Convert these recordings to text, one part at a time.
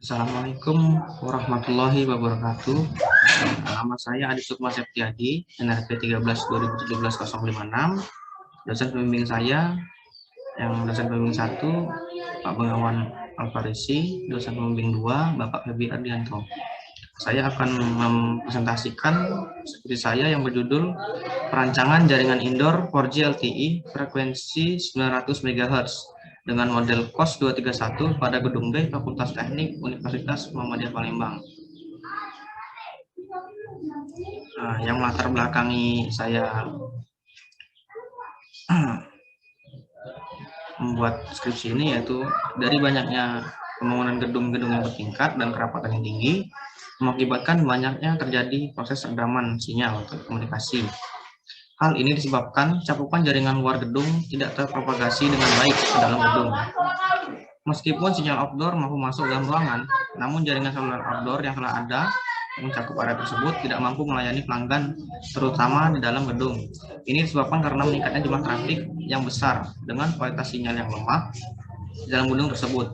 Assalamualaikum warahmatullahi wabarakatuh. Nama saya Adi Sukma Septiadi, NRP 13 2017 056. Dosen pembimbing saya yang dosen pembimbing 1 Pak Bengawan Alfarisi, dosen pembimbing 2 Bapak Febi Ardianto. Saya akan mempresentasikan skripsi saya yang berjudul Perancangan Jaringan Indoor 4G LTE frekuensi 900 MHz dengan model KOS 231 pada Gedung B Fakultas Teknik Universitas Muhammadiyah Palembang. Yang melatar belakangi saya membuat skripsi ini yaitu dari banyaknya pembangunan gedung-gedung yang bertingkat dan kerapatan yang tinggi mengakibatkan banyaknya terjadi proses redaman sinyal atau komunikasi. Hal ini disebabkan cakupan jaringan luar gedung tidak terpropagasi dengan baik ke dalam gedung. Meskipun sinyal outdoor mampu masuk dalam ruangan, namun jaringan seluler outdoor yang telah ada mencakup area tersebut tidak mampu melayani pelanggan, terutama di dalam gedung. Ini disebabkan karena meningkatnya jumlah trafik yang besar dengan kualitas sinyal yang lemah di dalam gedung tersebut.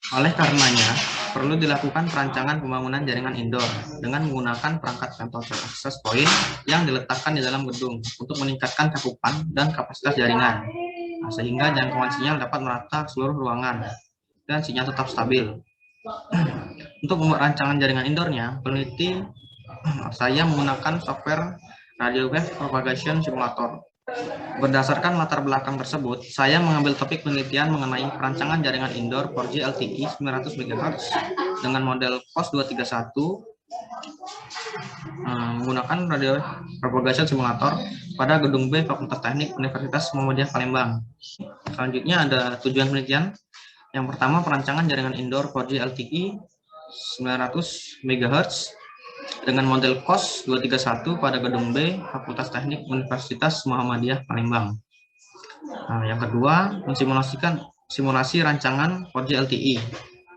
Oleh karenanya, perlu dilakukan perancangan pembangunan jaringan indoor dengan menggunakan perangkat temporary access point yang diletakkan di dalam gedung untuk meningkatkan cakupan dan kapasitas jaringan, sehingga jangkauan sinyal dapat merata seluruh ruangan dan sinyal tetap stabil. Untuk membuat rancangan jaringan indoornya, peneliti saya menggunakan software Radio Wave Propagation Simulator. Berdasarkan latar belakang tersebut, saya mengambil topik penelitian mengenai perancangan jaringan indoor 4G LTE 900 MHz dengan model KOS 231 menggunakan radio propagation simulator pada Gedung B Fakultas Teknik Universitas Muhammadiyah Palembang. Selanjutnya ada tujuan penelitian. Yang pertama, perancangan jaringan indoor 4G LTE 900 MHz dengan model KOS 231 pada Gedung B Fakultas Teknik Universitas Muhammadiyah Palembang. Yang kedua, mensimulasikan simulasi rancangan 4G LTE,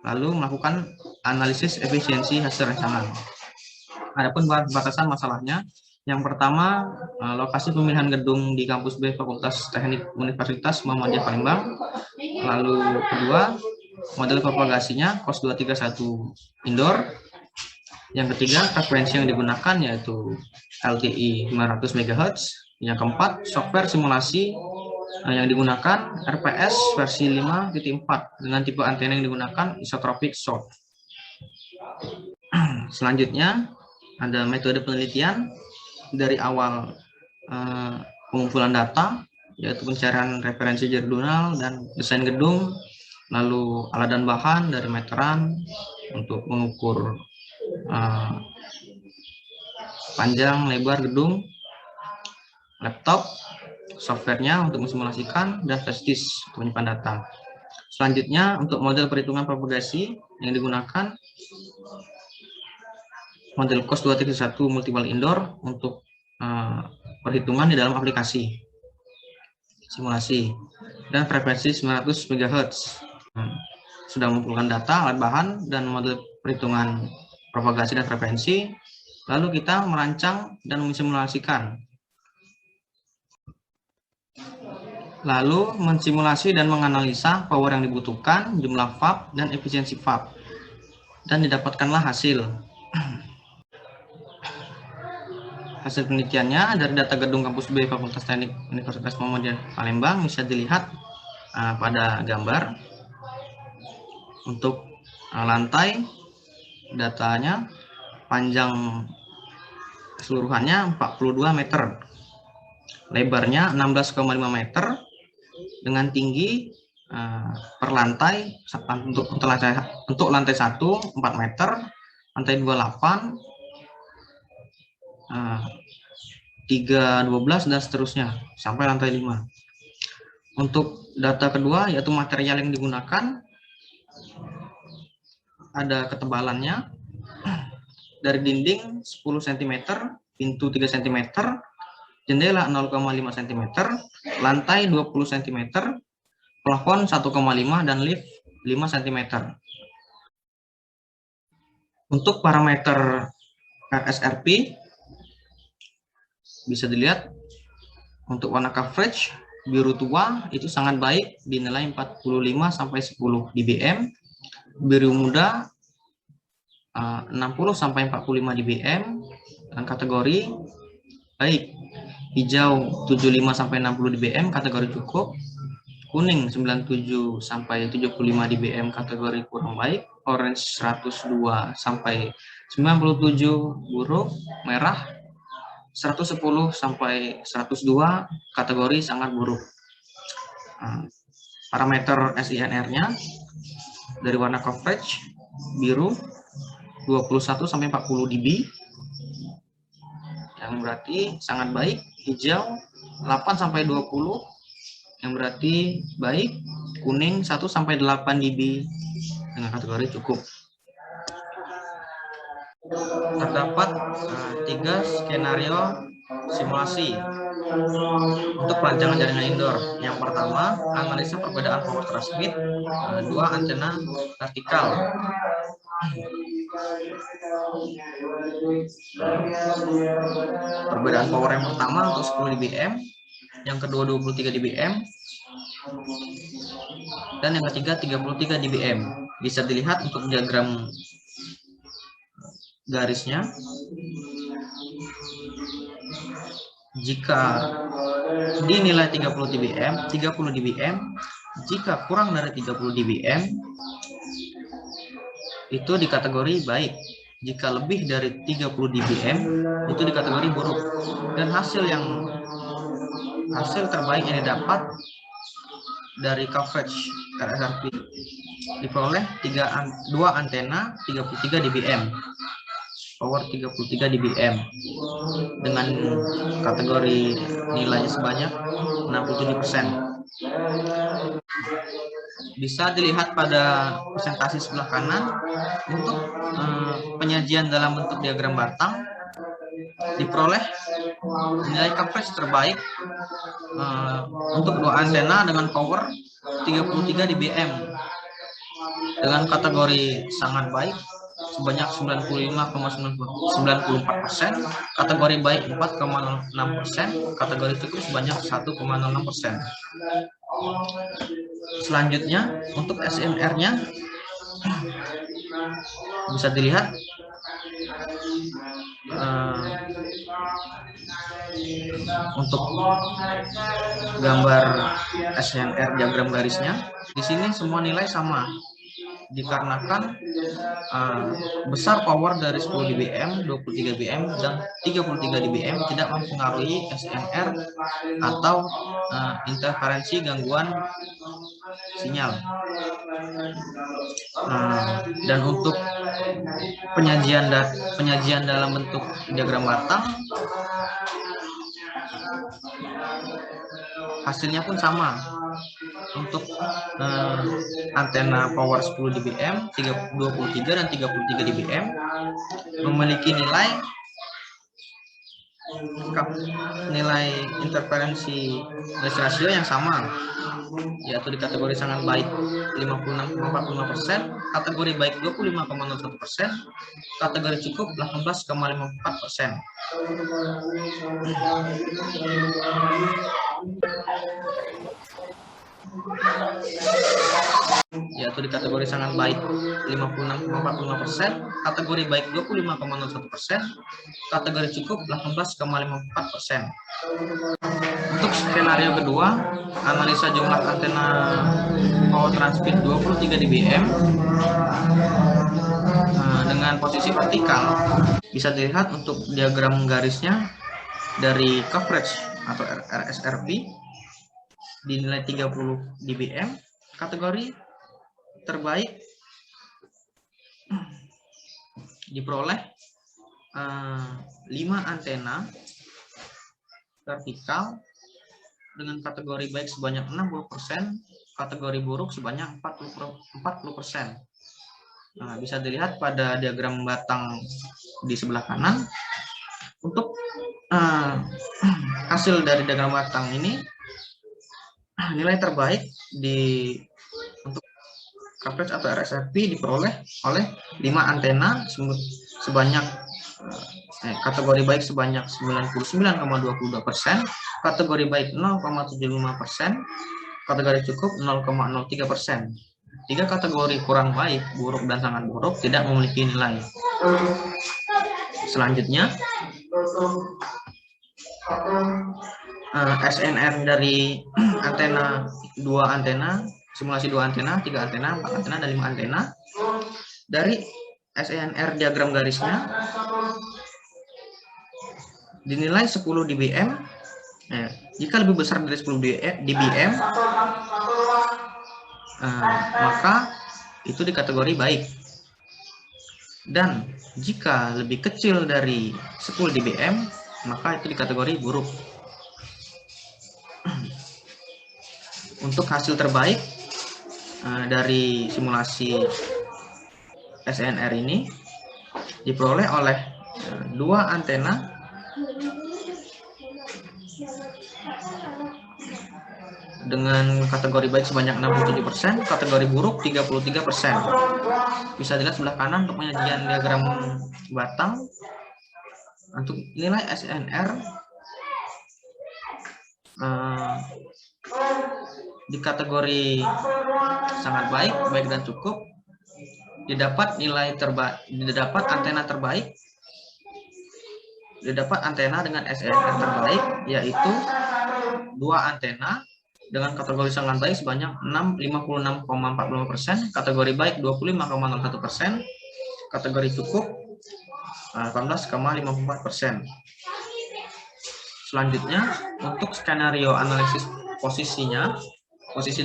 lalu melakukan analisis efisiensi hasil rancangan. Adapun batasan masalahnya, yang pertama, lokasi pemilihan gedung di kampus B Fakultas Teknik Universitas Muhammadiyah Palembang. Lalu kedua, model propagasinya KOS 231 indoor. Yang ketiga, frekuensi yang digunakan yaitu LTE 500 MHz. Yang keempat, software simulasi yang digunakan RPS versi 5.4 dengan tipe antena yang digunakan isotropic short. Selanjutnya, ada metode penelitian dari awal pengumpulan data, yaitu pencarian referensi jurnal dan desain gedung, lalu alat dan bahan dari meteran untuk mengukur panjang lebar gedung, laptop, softwarenya untuk mensimulasikan, dan flash disk untuk menyimpan data. Selanjutnya, untuk model perhitungan propagasi yang digunakan model KOS 231 multiple indoor untuk perhitungan di dalam aplikasi simulasi, dan frekuensi 900 MHz. Sudah mengumpulkan data, alat bahan, dan model perhitungan propagasi dan frekuensi, lalu kita merancang dan mensimulasikan. Lalu mensimulasi dan menganalisa power yang dibutuhkan, jumlah VAP, dan efisiensi VAP. Dan didapatkanlah hasil. Hasil penelitiannya dari data gedung kampus B Fakultas Teknik Universitas Muhammadiyah Palembang bisa dilihat pada gambar. Untuk lantai, datanya panjang keseluruhannya 42 meter, lebarnya 16,5 meter, dengan tinggi per lantai untuk lantai 1 4 meter, lantai 2 8, 3 12 dan seterusnya sampai lantai 5. Untuk data kedua yaitu material yang digunakan, ada ketebalannya dari dinding 10 cm, pintu 3 cm, jendela 0,5 cm, lantai 20 cm, plafon 1,5 dan lift 5 cm. Untuk parameter RSRP bisa dilihat untuk warna coverage biru tua itu sangat baik, dinilai 45 sampai 10 dBm. biru muda 60 sampai 45 dBm dengan kategori baik. Hijau 75 sampai 60 dBm kategori cukup. Kuning 97 sampai 75 dBm kategori kurang baik. Orange 102 sampai 97 buruk. Merah 110 sampai 102 kategori sangat buruk. Parameter SINR-nya dari warna coverage biru 21 sampai 40 dB yang berarti sangat baik. Hijau 8 sampai 20 yang berarti baik. Kuning 1 sampai 8 dB dengan kategori cukup. Terdapat 3 skenario simulasi untuk perancangan jaringan indoor. Yang pertama, analisa perbedaan power transmit 2 antena vertikal. Perbedaan power yang pertama untuk 10 dBm, yang kedua 23 dBm, dan yang ketiga 33 dBm. Bisa dilihat untuk diagram garisnya. Jika dinilai 30 dBm, jika kurang dari 30 dBm itu di kategori baik. Jika lebih dari 30 dBm itu di kategori buruk. Dan hasil terbaik yang didapat dari coverage RSRP diperoleh 2 antena 33 dBm. Power 33 dBm dengan kategori nilainya sebanyak 67%. Bisa dilihat pada presentasi sebelah kanan untuk penyajian dalam bentuk diagram batang diperoleh nilai coverage terbaik untuk 2 antena dengan power 33 dBm dengan kategori sangat baik sebanyak 95,94%, kategori baik 4,06%, kategori cukup sebanyak 1,06%. Selanjutnya untuk SNR-nya bisa dilihat untuk gambar SNR diagram garisnya. Di sini semua nilai sama. Dikarenakan besar power dari 10 dBm, 23 dBm, dan 33 dBm tidak mempengaruhi SNR atau interferensi gangguan sinyal. Dan untuk penyajian dalam bentuk diagram batang, hasilnya pun sama. Untuk antena power 10 dBm, 23 dan 33 dBm memiliki nilai interferensi noise ratio yang sama, yaitu di kategori sangat baik 56,45%, kategori baik 25,01%, kategori cukup 18,54%. Yaitu di kategori sangat baik 56,45%, kategori baik 25,01%, kategori cukup 18,54%. Untuk skenario kedua, analisa jumlah antena power transmit 23 dBm dengan posisi vertikal. Bisa dilihat untuk diagram garisnya dari coverage atau RSRP dinilai 30 dBm, kategori terbaik diperoleh 5 antena vertikal dengan kategori baik sebanyak 60%, kategori buruk sebanyak 40%. Bisa dilihat pada diagram batang di sebelah kanan. Untuk hasil dari diagram batang ini, nilai terbaik untuk coverage atau RSRP diperoleh oleh 5 antena sebanyak kategori baik sebanyak 99,22%, kategori baik 0,75%, kategori cukup 0,03%. Tiga kategori kurang baik, buruk, dan sangat buruk tidak memiliki nilai. Selanjutnya, SNR dari antena, simulasi 2 antena, 3 antena, 4 antena, dan 5 antena. Dari SNR diagram garisnya dinilai 10 dBm. Jika lebih besar dari 10 dBm, maka itu di kategori baik. Dan jika lebih kecil dari 10 dBm, maka itu di kategori buruk. Untuk hasil terbaik dari simulasi SNR ini diperoleh oleh 2 antena dengan kategori baik sebanyak 67%, kategori buruk 33%. Bisa dilihat sebelah kanan untuk penyajian diagram batang. Untuk nilai SNR di kategori sangat baik, baik dan cukup, didapat antena terbaik, didapat antena dengan SNR terbaik, yaitu 2 antena dengan kategori sangat baik sebanyak 56,45%, kategori baik 25,01%, kategori cukup 18,54%. Selanjutnya, untuk skenario analisis posisi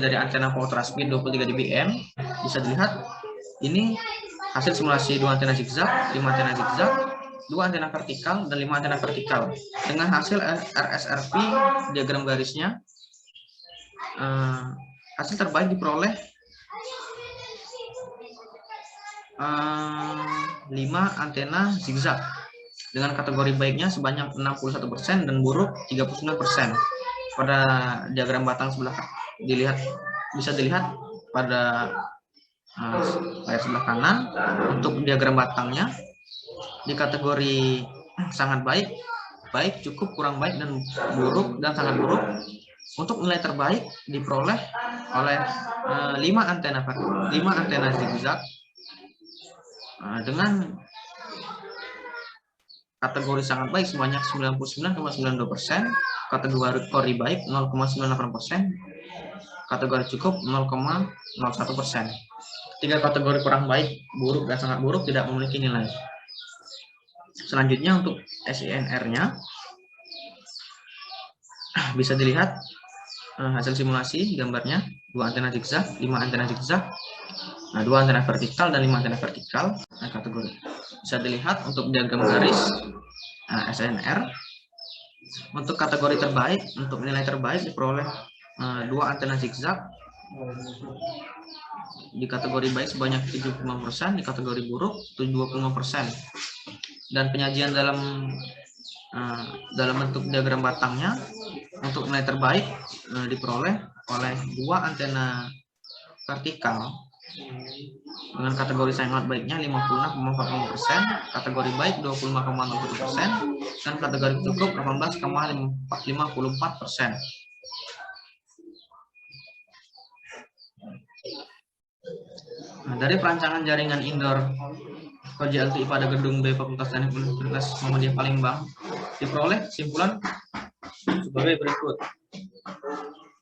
dari antena power transmit 23 dBm, bisa dilihat ini hasil simulasi 2 antena zigzag, 5 antena zigzag, 2 antena vertikal, dan 5 antena vertikal. Dengan hasil RSRP diagram garisnya, hasil terbaik diperoleh 5 antena zigzag dengan kategori baiknya sebanyak 61% dan buruk 39%. Pada diagram batang sebelah bisa dilihat pada layar sebelah kanan. Untuk diagram batangnya di kategori sangat baik, baik, cukup, kurang baik, dan buruk dan sangat buruk. Untuk nilai terbaik diperoleh oleh 5 antena zigzag dengan kategori sangat baik sebanyak 99,92%, kategori baik 0,98%, kategori cukup 0,01%. 3 kategori kurang baik, buruk, dan sangat buruk tidak memiliki nilai. Selanjutnya untuk SNR-nya bisa dilihat hasil simulasi gambarnya 2 antena zigzag, 5 antena zigzag, 2 antena vertikal, dan 5 antena vertikal. Kategori bisa dilihat untuk diagram garis SNR. Untuk kategori terbaik, untuk nilai terbaik diperoleh 2 antena zigzag, di kategori baik sebanyak 75%, di kategori buruk 25%. Dan penyajian dalam bentuk diagram batangnya, untuk nilai terbaik diperoleh oleh 2 antena vertikal dengan kategori sangat baiknya 56,45%, kategori baik 25,01%, dan kategori cukup 18,54%. Dari perancangan jaringan indoor LTI pada gedung B Fakultas Teknik Universitas Muhammadiyah Palembang diperoleh kesimpulan sebagai berikut.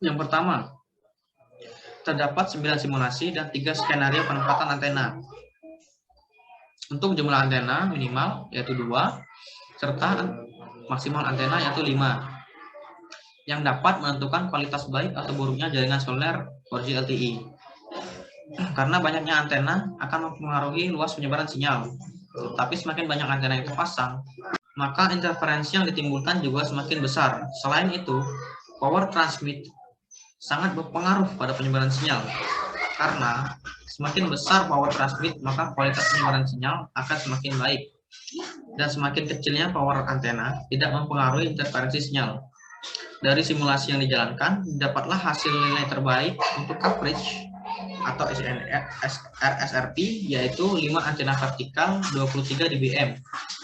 Yang pertama, terdapat 9 simulasi dan 3 skenario penempatan antena. Untuk jumlah antena minimal yaitu 2, serta maksimal antena yaitu 5, yang dapat menentukan kualitas baik atau buruknya jaringan seluler 4G LTE. Karena banyaknya antena akan mempengaruhi luas penyebaran sinyal. Tapi semakin banyak antena yang terpasang, maka interferensi yang ditimbulkan juga semakin besar. Selain itu, power transmit sangat berpengaruh pada penyebaran sinyal. Karena semakin besar power transmit, maka kualitas penyebaran sinyal akan semakin baik. Dan semakin kecilnya power antena tidak mempengaruhi interferensi sinyal. Dari simulasi yang dijalankan, dapatlah hasil nilai terbaik untuk coverage atau RSRP, yaitu 5 antena vertikal 23 dBm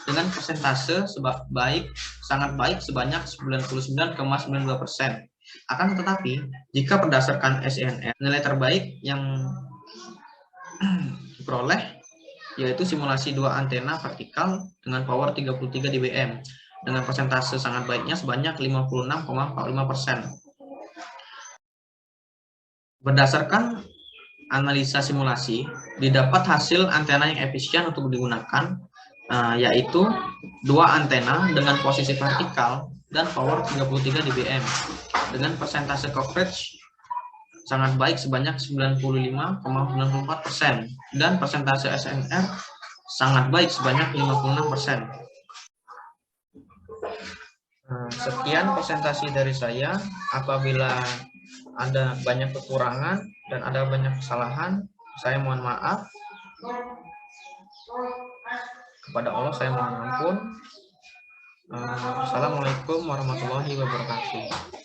dengan persentase sangat baik sebanyak 99,92%. Akan tetapi, jika berdasarkan SNR, nilai terbaik yang diperoleh, yaitu simulasi 2 antena vertikal dengan power 33 dBm dengan persentase sangat baiknya sebanyak 56,45%. Berdasarkan analisa simulasi, didapat hasil antena yang efisien untuk digunakan, yaitu 2 antena dengan posisi vertikal dan power 33 dBm dengan persentase coverage sangat baik sebanyak 95,94% dan persentase SNR sangat baik sebanyak 56%. Sekian presentasi dari saya. Apabila ada banyak kekurangan dan ada banyak kesalahan, saya mohon maaf. Kepada Allah saya mohon ampun. Assalamualaikum warahmatullahi wabarakatuh.